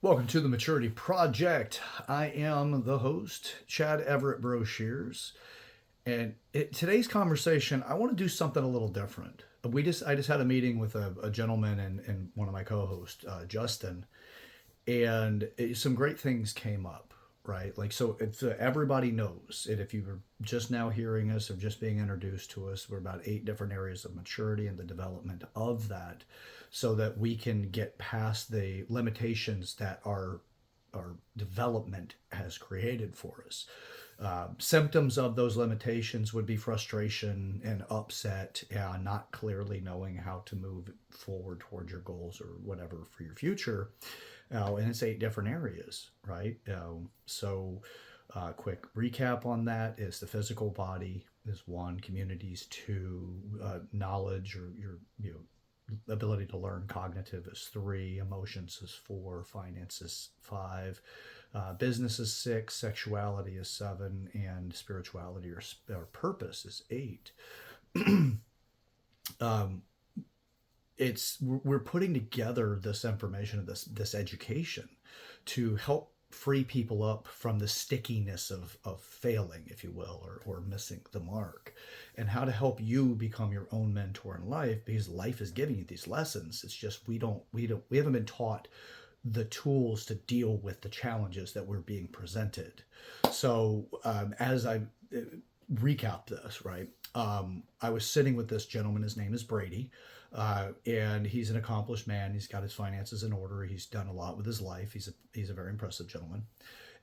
Welcome to the Maturity Project. I am the host, Chad Everett Broshears, and today's conversation, I want to do something a little different. I just had a meeting with a gentleman and one of my co-hosts, Justin, and some great things came up. Right, like so, if everybody knows it, if you were just now hearing us or just being introduced to us, we're about 8 different areas of maturity and the development of that, so that we can get past the limitations that our development has created for us. Symptoms of those limitations would be frustration and upset, not clearly knowing how to move forward towards your goals or whatever for your future. And it's 8 different areas, right? Quick recap on that is the physical body is 1, communities 2, knowledge or your ability to learn, cognitive is 3, emotions is 4, finances 5, business is 6, sexuality is 7, and spirituality or purpose is 8. We're putting together this information, this education, to help free people up from the stickiness of failing, if you will, or missing the mark, and how to help you become your own mentor in life, because life is giving you these lessons. It's just we haven't been taught the tools to deal with the challenges that we're being presented. So as I recap this, right, I was sitting with this gentleman. His name is Brady. And he's an accomplished man. He's got his finances in order. He's done a lot with his life. He's a very impressive gentleman.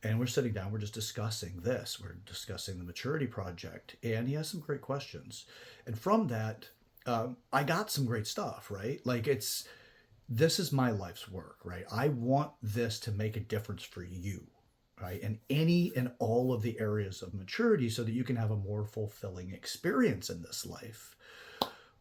And we're sitting down. We're just discussing this. We're discussing the maturity project. And he has some great questions. And from that, I got some great stuff. Right? Like this is my life's work. Right? I want this to make a difference for you. Right? In any and all of the areas of maturity, so that you can have a more fulfilling experience in this life.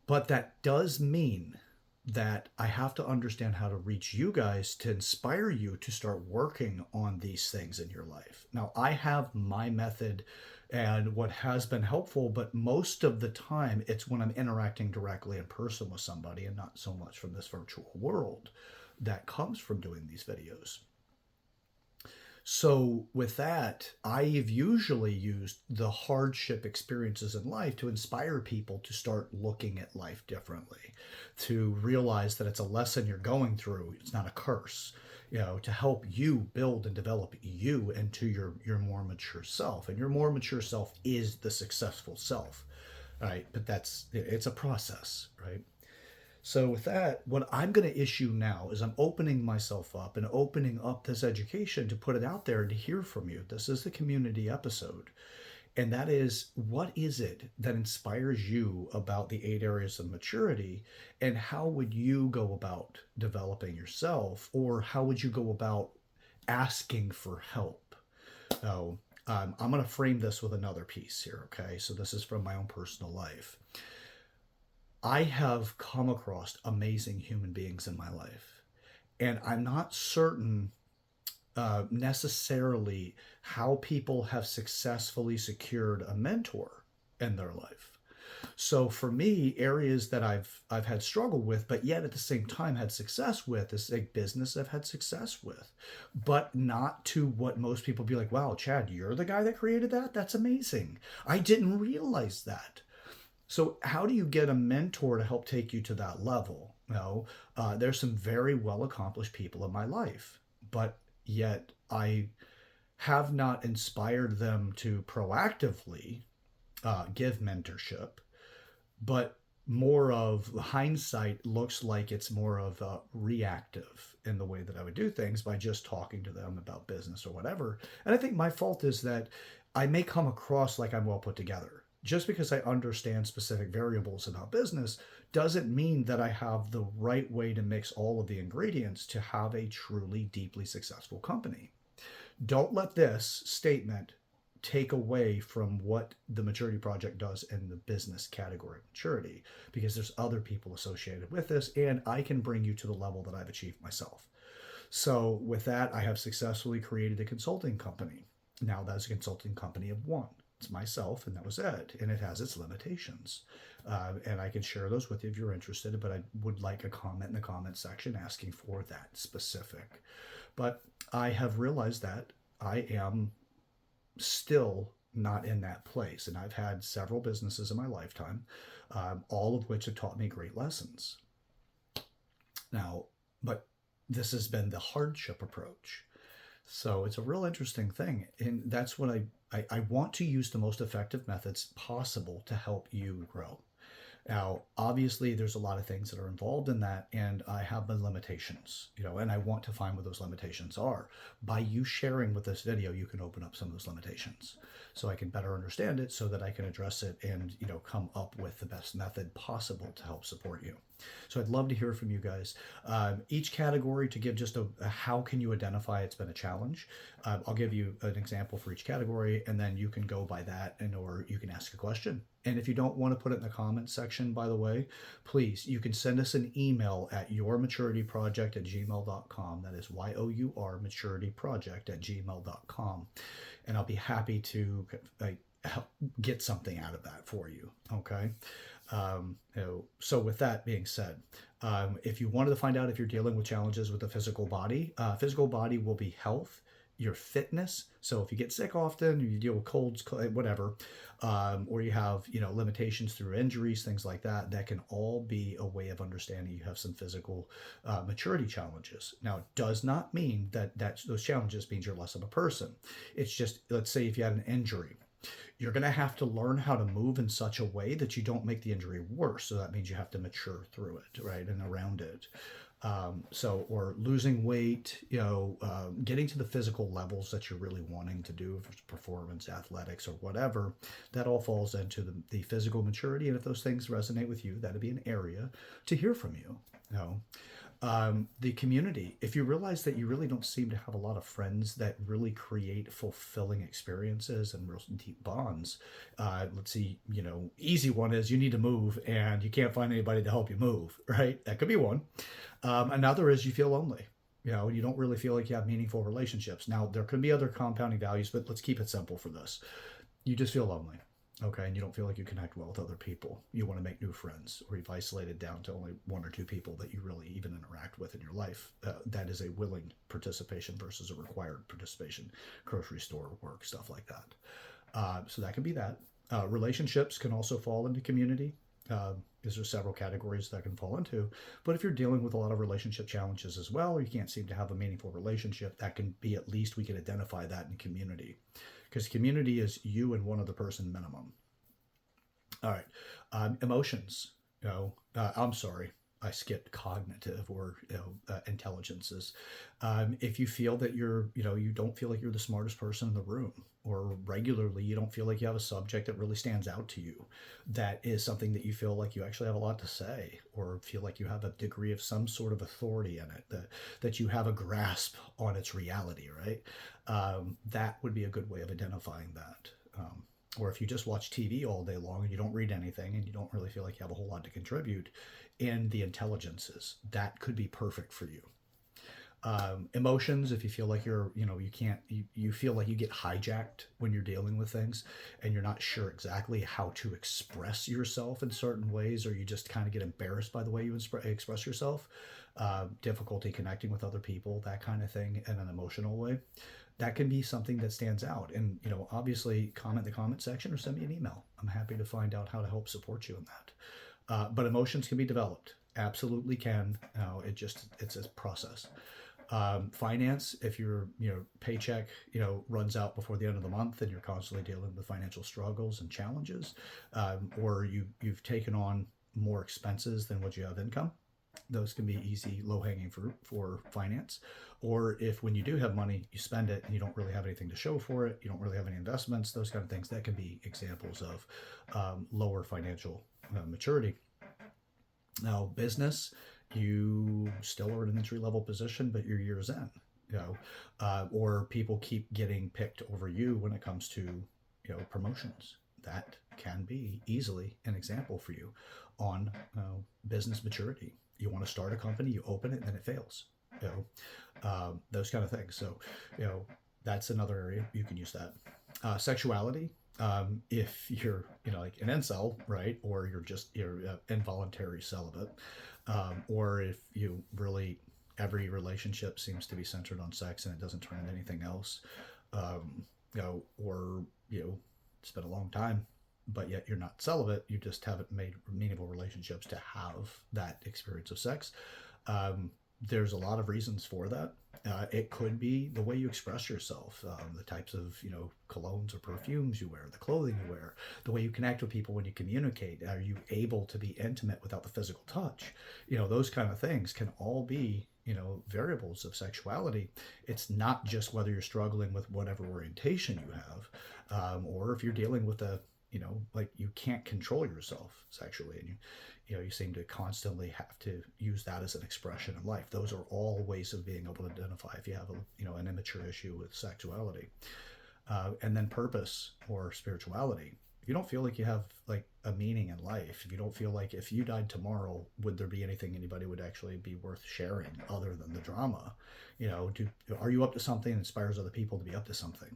But that does mean that I have to understand how to reach you guys to inspire you to start working on these things in your life. Now, I have my method and what has been helpful, but most of the time it's when I'm interacting directly in person with somebody and not so much from this virtual world that comes from doing these videos. So, with that, I've usually used the hardship experiences in life to inspire people to start looking at life differently, to realize that it's a lesson you're going through, it's not a curse, to help you build and develop you into your more mature self. And your more mature self is the successful self, right? But it's a process, right? So with that, what I'm going to issue now is I'm opening myself up and opening up this education to put it out there and to hear from you. This is the community episode. And that is, what is it that inspires you about the 8 areas of maturity? And how would you go about developing yourself? Or how would you go about asking for help? So I'm going to frame this with another piece here, okay? So this is from my own personal life. I have come across amazing human beings in my life, and I'm not certain necessarily how people have successfully secured a mentor in their life. So for me, areas that I've had struggle with, but yet at the same time had success with, is a business I've had success with, but not to what most people be like, wow, Chad, you're the guy that created that? That's amazing. I didn't realize that. So how do you get a mentor to help take you to that level? There's some very well accomplished people in my life, but yet I have not inspired them to proactively give mentorship, but more of hindsight looks like it's more of reactive in the way that I would do things by just talking to them about business or whatever. And I think my fault is that I may come across like I'm well put together. Just because I understand specific variables about business doesn't mean that I have the right way to mix all of the ingredients to have a truly deeply successful company. Don't let this statement take away from what the Maturity Project does in the business category of maturity, because there's other people associated with this, and I can bring you to the level that I've achieved myself. So with that, I have successfully created a consulting company. Now that's a consulting company of 1. It's myself, and that was it. And it has its limitations. And I can share those with you if you're interested, but I would like a comment in the comment section asking for that specific. But I have realized that I am still not in that place. And I've had several businesses in my lifetime, all of which have taught me great lessons. Now, but this has been the hardship approach. So it's a real interesting thing. And that's what I want to use the most effective methods possible to help you grow. Now, obviously, there's a lot of things that are involved in that, and I have my limitations, and I want to find what those limitations are. By you sharing with this video, you can open up some of those limitations so I can better understand it so that I can address it and, come up with the best method possible to help support you. So I'd love to hear from you guys. Each category, to give just a how can you identify it's been a challenge. I'll give you an example for each category, and then you can go by that, or you can ask a question. And if you don't want to put it in the comments section, by the way, please, you can send us an email at yourmaturityproject@gmail.com. That is yourmaturityproject@gmail.com. And I'll be happy to help get something out of that for you. Okay. So with that being said, if you wanted to find out if you're dealing with challenges with the physical body will be health, your fitness. So if you get sick often, you deal with colds, whatever, or you have, limitations through injuries, things like that, that can all be a way of understanding you have some physical maturity challenges. Now, it does not mean that those challenges means you're less of a person. It's just, let's say if you had an injury, you're going to have to learn how to move in such a way that you don't make the injury worse. So that means you have to mature through it, right, and around it. Or losing weight, getting to the physical levels that you're really wanting to do, if it's performance, athletics, or whatever, that all falls into the physical maturity. And if those things resonate with you, that'd be an area to hear from you. The community, if you realize that you really don't seem to have a lot of friends that really create fulfilling experiences and real deep bonds, let's see, easy one is you need to move and you can't find anybody to help you move, right? That could be one. Another is you feel lonely. You don't really feel like you have meaningful relationships. Now, there could be other compounding values, but let's keep it simple for this. You just feel lonely. Okay, and you don't feel like you connect well with other people. You want to make new friends, or you've isolated down to only one or two people that you really even interact with in your life. That is a willing participation versus a required participation. Grocery store, work, stuff like that. So that can be that. Relationships can also fall into community. Because there's several categories that can fall into. But if you're dealing with a lot of relationship challenges as well, or you can't seem to have a meaningful relationship, that can be, at least we can identify that in community. Because community is you and one other person minimum. All right. Emotions. I'm sorry. I skipped cognitive, or intelligences. If you feel that you don't feel like you're the smartest person in the room, or regularly you don't feel like you have a subject that really stands out to you, that is something that you feel like you actually have a lot to say, or feel like you have a degree of some sort of authority in it, that you have a grasp on its reality, right? That would be a good way of identifying that. Or if you just watch TV all day long and you don't read anything and you don't really feel like you have a whole lot to contribute in the intelligences, that could be perfect for you. Emotions, if you feel like you feel like you get hijacked when you're dealing with things and you're not sure exactly how to express yourself in certain ways, or you just kind of get embarrassed by the way you express yourself, difficulty connecting with other people, that kind of thing, in an emotional way, that can be something that stands out. And, obviously comment in the comment section or send me an email. I'm happy to find out how to help support you in that. But emotions can be developed. Absolutely can. It's a process. Finance, if your paycheck runs out before the end of the month and you're constantly dealing with financial struggles and challenges, or you've taken on more expenses than what you have income, those can be easy low-hanging fruit for finance. Or if when you do have money, you spend it and you don't really have anything to show for it, you don't really have any investments, those kind of things, that can be examples of lower financial maturity. Now, business, you still are in an entry-level position, but you're years in, or people keep getting picked over you when it comes to, promotions. That can be easily an example for you on business maturity. You want to start a company, you open it, and then it fails. Those kind of things. So, that's another area you can use that. Sexuality. If you're, like an incel, right, or you're involuntary celibate, or if you really every relationship seems to be centered on sex and it doesn't turn into anything else. Or it's been a long time, but yet you're not celibate. You just haven't made meaningful relationships to have that experience of sex. Um, there's a lot of reasons for that. It could be the way you express yourself, the types of colognes or perfumes you wear, the clothing you wear, the way you connect with people when you communicate. Are you able to be intimate without the physical touch? Those kind of things can all be variables of sexuality. It's not just whether you're struggling with whatever orientation you have, or if you're dealing with like you can't control yourself sexually, and you seem to constantly have to use that as an expression in life. Those are all ways of being able to identify if you have an immature issue with sexuality. And then purpose or spirituality. If you don't feel like you have like a meaning in life, if you don't feel like if you died tomorrow, would there be anything anybody would actually be worth sharing other than the drama? Are you up to something that inspires other people to be up to something?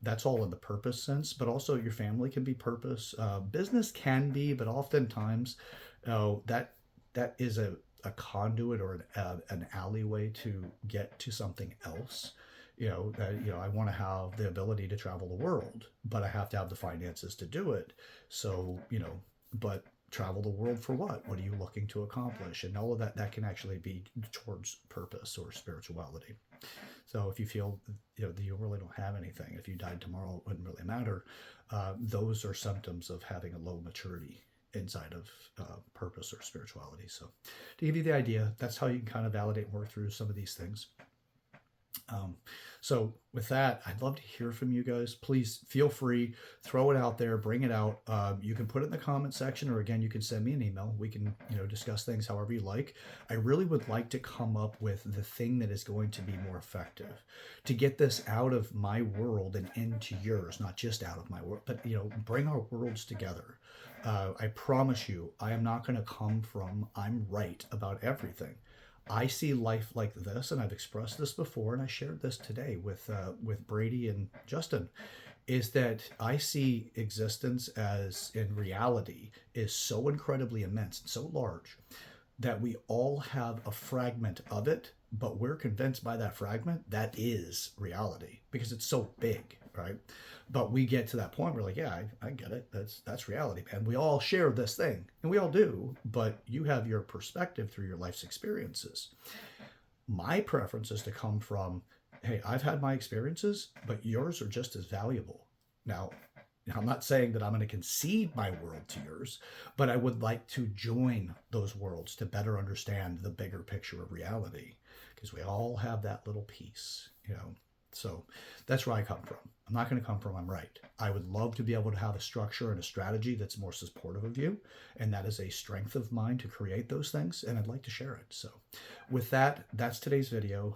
That's all in the purpose sense, but also your family can be purpose. Business can be, but oftentimes that is a conduit or an alleyway to get to something else. I want to have the ability to travel the world, but I have to have the finances to do it. So, but travel the world for what? What are you looking to accomplish? And all of that can actually be towards purpose or spirituality. So if you feel that you really don't have anything, if you died tomorrow, it wouldn't really matter. Those are symptoms of having a low maturity inside of purpose or spirituality. So to give you the idea, that's how you can kind of validate and work through some of these things. So with that, I'd love to hear from you guys. Please feel free, throw it out there, bring it out. You can put it in the comment section, or again, you can send me an email. We can, discuss things however you like. I really would like to come up with the thing that is going to be more effective to get this out of my world and into yours, not just out of my world, but, bring our worlds together. I promise you, I am not going to come from, I'm right about everything. I see life like this, and I've expressed this before, and I shared this today with Brady and Justin, is that I see existence as in reality is so incredibly immense and so large that we all have a fragment of it, but we're convinced by that fragment that is reality because it's so big, right? But we get to that point where we're like, yeah, I get it. That's reality, man. We all share this thing, and we all do, but you have your perspective through your life's experiences. My preference is to come from, hey, I've had my experiences, but yours are just as valuable. Now, I'm not saying that I'm going to concede my world to yours, but I would like to join those worlds to better understand the bigger picture of reality, because we all have that little piece. So that's where I come from. I'm not going to come from I'm right. I would love to be able to have a structure and a strategy that's more supportive of you, and that is a strength of mine to create those things, and I'd like to share it. So with that, that's today's video.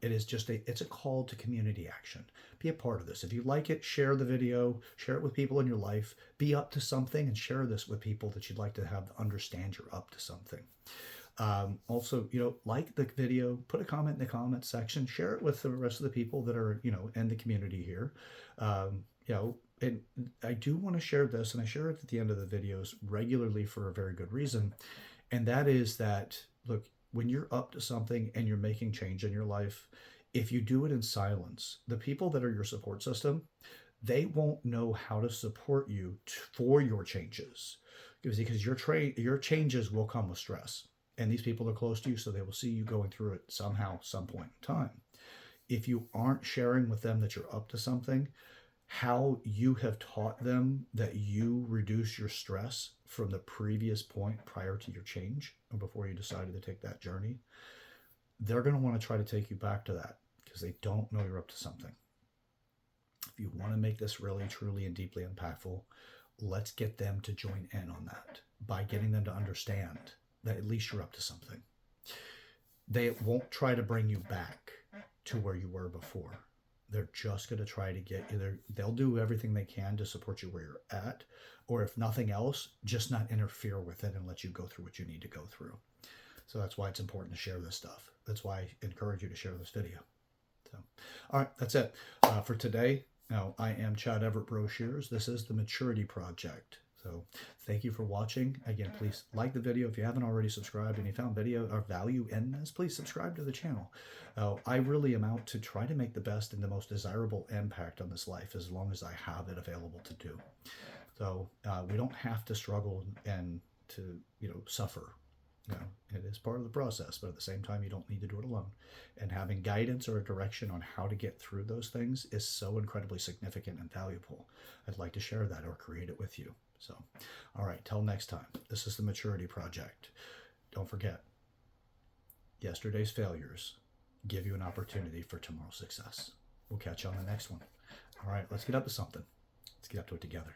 It is just it's a call to community action. Be a part of this. If you like it, share the video, share it with people in your life, be up to something, and share this with people that you'd like to have understand you're up to something. Also, like the video, put a comment in the comment section, share it with the rest of the people that are, in the community here. And I do want to share this, and I share it at the end of the videos regularly for a very good reason. And that is that, look, when you're up to something and you're making change in your life, if you do it in silence, the people that are your support system, they won't know how to support you for your changes because your changes will come with stress. And these people are close to you, so they will see you going through it somehow, some point in time. If you aren't sharing with them that you're up to something, how you have taught them that you reduce your stress from the previous point prior to your change or before you decided to take that journey, they're going to want to try to take you back to that because they don't know you're up to something. If you want to make this really, truly, and deeply impactful, let's get them to join in on that by getting them to understand that at least you're up to something. They won't try to bring you back to where you were before. They're just going to try to get you there. They'll do everything they can to support you where you're at, or if nothing else, just not interfere with it and let you go through what you need to go through. So that's why it's important to share this stuff. That's why I encourage you to share this video. So, all right, that's it for today. Now, I am Chad Everett Brochures. This is the Maturity Project. So thank you for watching. Again, please like the video. If you haven't already subscribed and you found video or value in this, please subscribe to the channel. I really am out to try to make the best and the most desirable impact on this life as long as I have it available to do. So we don't have to struggle and to, suffer. It is part of the process, but at the same time, you don't need to do it alone. And having guidance or a direction on how to get through those things is so incredibly significant and valuable. I'd like to share that or create it with you. So, all right, till next time. This is the Maturity Project. Don't forget, yesterday's failures give you an opportunity for tomorrow's success. We'll catch you on the next one. All right, let's get up to something. Let's get up to it together.